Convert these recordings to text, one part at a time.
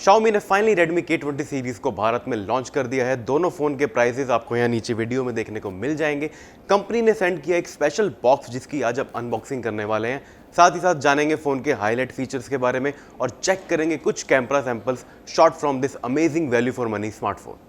Xiaomi ने finally Redmi K20 series को भारत में लॉन्च कर दिया है। दोनों फ़ोन के प्राइसेस आपको यहाँ नीचे वीडियो में देखने को मिल जाएंगे। कंपनी ने सेंड किया एक स्पेशल बॉक्स जिसकी आज आप अनबॉक्सिंग करने वाले हैं। साथ ही साथ जानेंगे फ़ोन के हाईलाइट फीचर्स के बारे में और चेक करेंगे कुछ camera samples shot from this amazing value for money smartphone.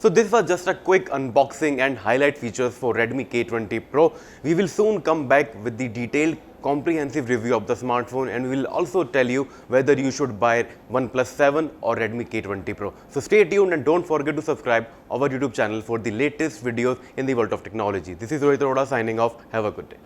So this was just a quick unboxing and highlight features for Redmi K20 Pro. We will soon come back with the detailed comprehensive review of the smartphone, and we will also tell you whether you should buy OnePlus 7 or Redmi K20 Pro. So stay tuned and don't forget to subscribe our YouTube channel for the latest videos in the world of technology. This is Rohit Arora signing off. Have a good day.